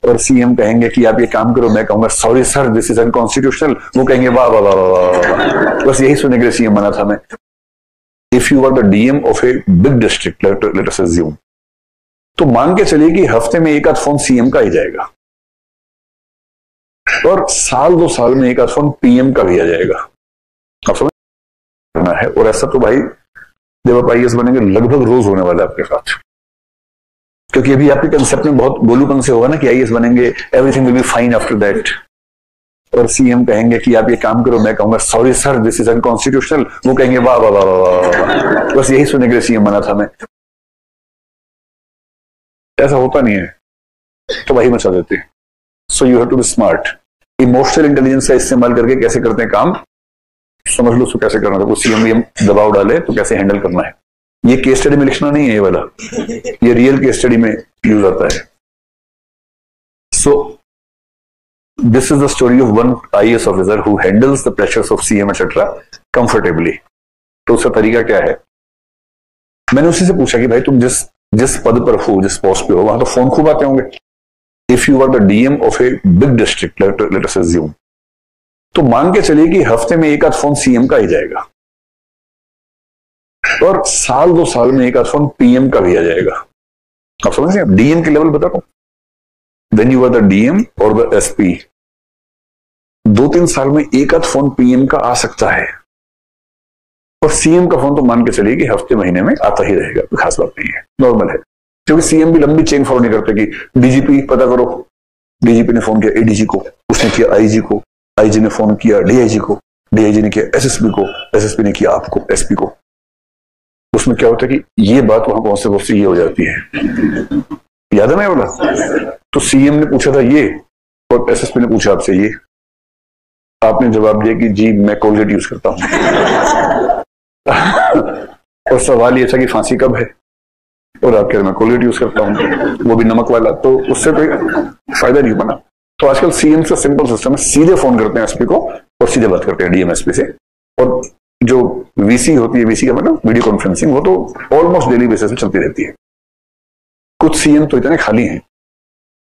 और सीएम कहेंगे कि आप ये काम करो, मैं कहूंगा sorry sir this is unconstitutional, वो कहेंगे वाह वाह वाह वाह वाह। बस यही सुनने के लिए सीएम बना था मैं। If you are the DM of a big district, let us assume, तो मान के चलिए कि हफ्ते में एक आध फोन सीएम का ही जाएगा और साल 2 साल में एक आध फोन पीएम का भी आ जाएगा। आप समझ करना है। और ऐसा तो भाई जब आप आईएएस बनेंगे लगभग रोज होने वाला है आपके साथ, क्योंकि अभी आपके कंसेप्ट में बहुत गोलूपन से होगा ना कि आईएएस बनेंगे everything will be fine after that, और सीएम कहेंगे कि आप ये काम करो, मैं कहूंगा sorry sir this is unconstitutional, वो कहेंगे वाह वाह वाह वाह वाह। बस यही सुनने के लिए सीएम बना था मैं। ऐसा होता नहीं है तो वही मचा देते हैं। So you have to be smart. Emotional intelligence का इस्तेमाल करके कैसे करते हैं काम, समझ लो। उसको कैसे करना था, कोई सीएम दबाव डाले तो कैसे हैंडल करना है। ये केस स्टडी में लिखना नहीं है ये वाला, ये रियल केस स्टडी में यूज आता है। So this is the story of one IAS officer who handles the pressures of CM etcetera comfortably. तो उसका तरीका क्या है, मैंने उसी से पूछा कि भाई तुम जिस पद पर हो, जिस पोस्ट पे हो, वहां तो फोन खूब आते होंगे। If you are the DM of a big district, let us assume, तो मान के चलिए कि हफ्ते में एक आध फोन सीएम का ही जाएगा और साल 2 साल में एक आध फोन पीएम का भी आ जाएगा। आप समझ रहे हैं, डीएम के लेवल बता रहा हूं। Then you are the DM और द एसपी, 2-3 साल में एक आध फोन पीएम का आ सकता है, और सीएम का फोन तो मान के चलिए कि हफ्ते महीने में आता ही रहेगा, कोई खास बात नहीं है, नॉर्मल है। क्योंकि सीएम भी लंबी चेन फॉलो नहीं करते कि डीजीपी पता करो, डीजीपी ने फोन किया एडीजी को, उसने किया आईजी को, आईजी ने फोन किया डीआईजी को, डीआईजी ने किया एसएसपी को, एसएसपी ने किया आपको, एसपी को। उसमें क्या होता है कि ये बात वहां पहुंचते ये हो जाती है। याद है ना ये बोला, तो सीएम ने पूछा था ये और एसएसपी ने पूछा आपसे ये, आपने जवाब दिया कि जी मैं कोलगेट यूज करता हूं। और सवाल ये था कि फांसी कब है, और आप कह रहे मैं कोलगेट यूज करता हूं, वो भी नमक वाला, तो उससे कोई फायदा नहीं बना। तो आजकल सीएम से सिंपल सिस्टम है, सीधे फोन करते हैं एसपी को और सीधे बात करते हैं डीएम एसपी से। और जो वीसी होती है, वीसी का मतलब वीडियो कॉन्फ्रेंसिंग, वो तो ऑलमोस्ट डेली बेसिस पे चलती रहती है। कुछ सीएम तो इतने खाली हैं,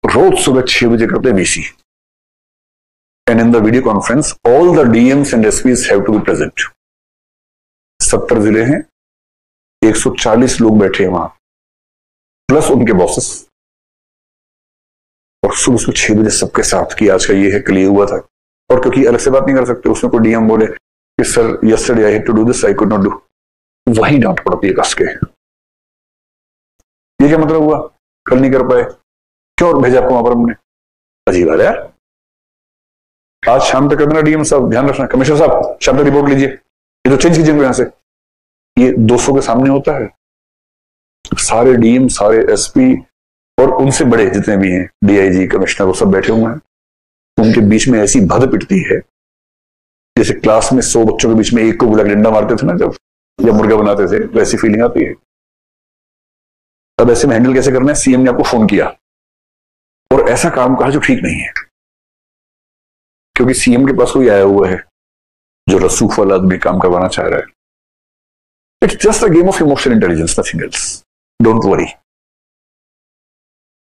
रोज सुबह 6 बजे करते हैं VC, and in the video conference all the DMs and SPs have to be present. 70 जिले हैं, 140 लोग बैठे हैं वहां, प्लस उनके बॉसेस, और सुबह 6 बजे सबके साथ कि आज का ये है, कल ये हुआ था। और क्योंकि अलग से बात नहीं कर सकते, उसमें कोई डीएम बोले कि sir yesterday I had to do this, I could not do, वही डांट पड़ती है कस के। ये क्या मतलब हुआ, कल नहीं कर पाए, क्यों भेजा आपको वहां पर हमने? अजीब है यार। आज शाम तक कर देना डीएम साहब, ध्यान रखना, कमिश्नर साहब शाम तक रिपोर्ट लीजिए, ये तो चेंज कीजिए यहां से। ये 200 के सामने होता है, सारे डीएम, सारे एसपी और उनसे बड़े जितने भी हैं, डीआईजी, कमिश्नर, वो सब बैठे हुए हैं। उनके बीच में ऐसी भद पिटती है जैसे क्लास में 100 बच्चों के बीच में एक को बुला के डंडा मारते थे ना जब मुर्गा बनाते थे, वैसी फीलिंग आती है। अब ऐसे में हैंडल कैसे करना है, सीएम ने आपको फोन किया और ऐसा काम कहा जो ठीक नहीं है, क्योंकि सीएम के पास कोई आया हुआ है जो रसूख वाला आदमी काम करवाना चाह रहा है। It's just a game of emotional intelligence, nothing else, don't worry.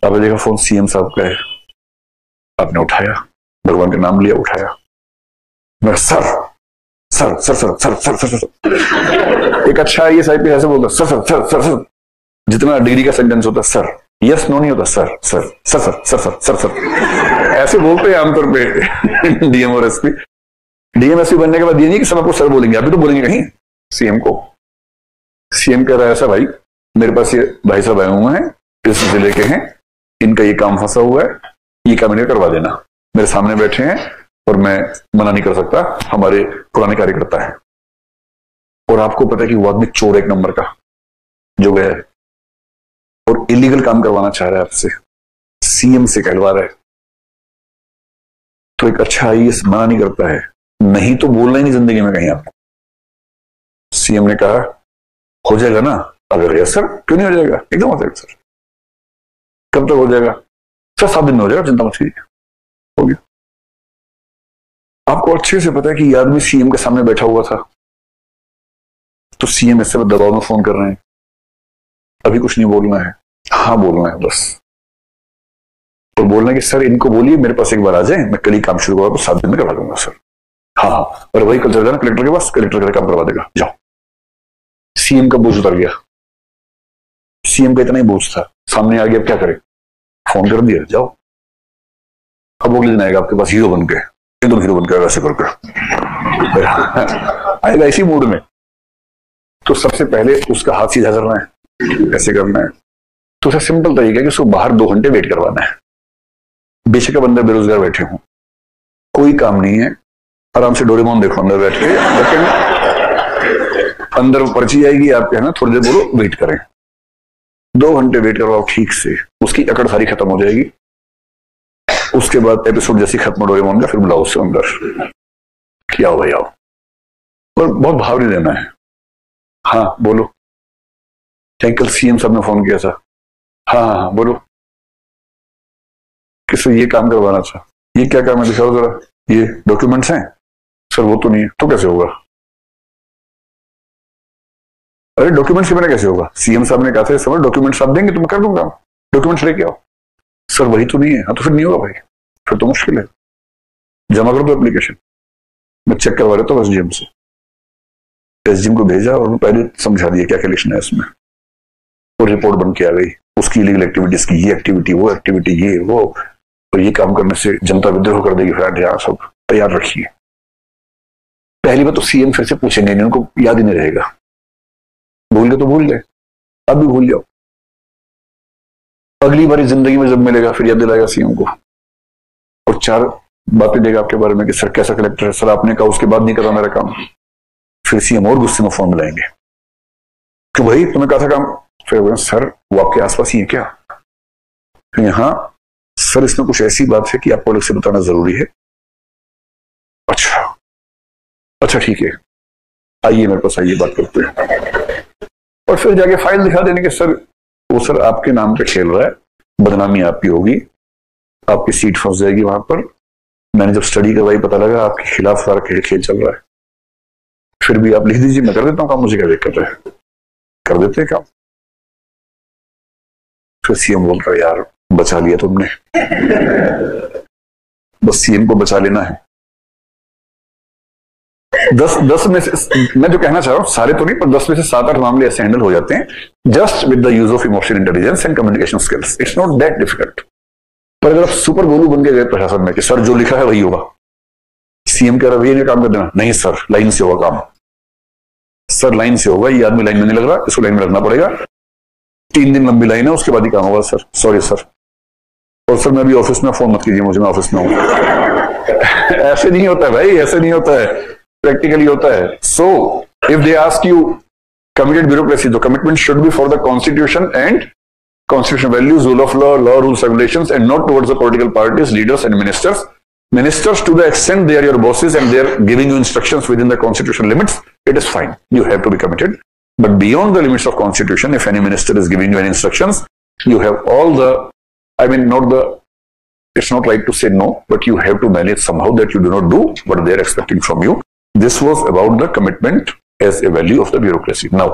आपने देखा फोन सीएम साहब का है, आपने उठाया, भगवान का नाम लिया, उठाया, मैं sir sir sir sir sir sir sir sir. एक अच्छा आईएएस आईपीएस ऐसे बोलता sir sir sir sir sir, जितना डिग्री का सेंटेंस होता सर, यस नो नहीं होता, sir sir sir sir sir sir sir sir, ऐसे बोलते हैं आमतौर पे डीएम और एसपी। डीएम एसपी बनने के बाद ये नहीं कि सब आपको सर बोलेंगे, अभी तो बोलेंगे कहीं सीएम को। सीएम कह रहा है ऐसा, भाई मेरे पास ये भाई साहब आए हुए हैं, इस जिले के हैं, इनका ये काम फंसा हुआ है, ये काम इन्हें करवा देना, मेरे सामने बैठे हैं और मैं मना नहीं कर सकता, हमारे पुराने कार्यकर्ता हैं। और आपको पता है कि वो आदमी चोर 1 नंबर का जो गया है और इलीगल काम करवाना चाह रहा है आपसे, सीएम से कहलवा रहा है, तो एक अच्छा आईएएस मना नहीं करता है, नहीं तो बोलना ही नहीं जिंदगी में कहीं आपको। सीएम ने कहा हो जाएगा ना, अगर यस सर, क्यों नहीं हो जाएगा, एकदम हो जाएगा सर। कब तक हो जाएगा सर? 7 दिन में हो जाएगा, चिंता मत कीजिए, हो गया। आपको अच्छे से पता है कि ये आदमी सीएम के सामने बैठा हुआ था, तो सीएम इससे दबाव में फोन कर रहे हैं, अभी कुछ नहीं बोलना है, हाँ बोलना है बस। और बोलना कि सर इनको बोलिए मेरे पास एक बार आ जाए, मैं कल ही काम शुरू करूंगा, 7 दिन में करवा दूंगा सर। हाँ हाँ, और वही कल चल जाना कलेक्टर के पास, कलेक्टर का काम करवा देगा, जाओ। सीएम का बोझ उतर गया। सीएम का इतना ही बोझ था, सामने आ गया, अब क्या करे, फोन कर दिया, जाओ। अब अगले दिन आएगा आपके पास हीरो बन के, एकदम हीरो बन के वैसे करके आएगा इसी मूड में। तो सबसे पहले उसका हाथ सीधा करना है, कैसे करना है, तो उसका सिंपल तरीका है कि उसको बाहर 2 घंटे वेट करवाना है। बेशक अंदर बेरोजगार बैठे हों, कोई काम नहीं है, आराम से डोरेमोन देखो अंदर बैठ के, लेकिन अंदर पर्ची आएगी आपके, है ना, थोड़ी देर बोलो वेट करें, 2 घंटे वेट करवाओ ठीक से, उसकी अकड़ सारी खत्म हो जाएगी। उसके बाद एपिसोड जैसे खत्म हो डोरेमोन का, फिर बुलाओ उससे अंदर कि आओ भाई आओ, और बहुत भाव नहीं देना है। हाँ बोलो, क्या कल सीएम साहब ने फोन किया था? हाँ हाँ बोलो, किससे ये काम करवाना था, ये क्या काम है दिखाओ जरा, ये डॉक्यूमेंट्स हैं सर, वो तो नहीं है, तो कैसे होगा? अरे डॉक्यूमेंट्स के बिना कैसे होगा? सीएम साहब ने कहा था समझ डॉक्यूमेंट्स आप देंगे तो मैं कर दूंगा, डॉक्यूमेंट्स लेके आओ। सर वही तो नहीं है, हाँ तो फिर नहीं होगा भाई, फिर तो मुश्किल है, जमा कर दो एप्लीकेशन, मैं चेक करवा लेता हूँ एसडीएम से। एसडीएम को भेजा और पहले समझा दिया क्या क्या लिखना है इसमें, और रिपोर्ट बन के आ गई उसकी इलीगल एक्टिविटीज की, ये एक्टिविटी वो एक्टिविटी ये वो, और ये काम करने से जनता विद्रोह कर देगी, फिर यहाँ सब तैयार रखिए। पहली बात तो सीएम फिर से पूछेंगे नहीं, उनको याद ही नहीं रहेगा, भूल गए तो भूल गए, अब भी भूल जाओ, अगली बारी जिंदगी में जब मिलेगा फिर याद दिलाएगा सीएम को, और 4 बातें देगा आपके बारे में कि सर कैसा कलेक्टर है, सर आपने कहा उसके बाद नहीं करा मेरा काम, फिर सीएम और गुस्से में फोन मिलाएंगे कि भाई तुम्हें कहा था काम, फिर बोले सर वो आपके आसपास ही है क्या, फिर हाँ सर इसमें कुछ ऐसी बात है कि आपको अलग से बताना जरूरी है। अच्छा अच्छा ठीक है, आइए मेरे पास आइए, बात करते हैं। और फिर जाके फाइल दिखा देने के सर वो सर आपके नाम पे खेल रहा है, बदनामी आपकी होगी, आपकी सीट फंस जाएगी वहां पर, मैंने जब स्टडी करवाई पता लगा आपके खिलाफ सारा खेल चल रहा है, फिर भी आप लिख दीजिए मैं कर देता हूँ काम, मुझे क्या दिक्कत है, कर देते हैं काम। फिर सीएम बोल रहा यार बचा लिया तुमने, बस सीएम को बचा लेना है। 10 में से मैं जो कहना चाह रहा हूं सारे तो नहीं, पर 10 में से 7-8 मामले ऐसे हैंडल हो जाते हैं just with the use of emotional intelligence and communication skills, it's not that difficult. पर अगर आप सुपर गोलू बन के गए प्रशासन में कि सर जो लिखा है वही होगा, सीएम कह रहा है ये काम कर देना, नहीं सर लाइन से होगा काम, सर लाइन से होगा, ये आदमी लाइन में नहीं लग रहा, इसको लाइन में लगना पड़ेगा, 3 दिन लंबी लाइन है उसके बाद ही काम होगा सर, सॉरी सर, और सर मैं अभी ऑफिस में, फोन मत कीजिए मुझे, मैं ऑफिस में हूं। ऐसे नहीं होता है भाई, ऐसे नहीं होता है, प्रैक्टिकली होता है। So if they ask you committed bureaucracy, तो commitment should be for the constitution and constitutional values, rule of law, law, rules, regulations, and not towards the political parties, leaders, and ministers. Ministers, to the extent they are your bosses and they are giving you instructions within the constitutional limits, it is fine. You have to be committed. But beyond the limits of constitution, if any minister is giving you any instructions, you have all the, I mean, it's not right to say no, but you have to manage somehow that you do not do what they are expecting from you. This was about the commitment as a value of the bureaucracy. Now,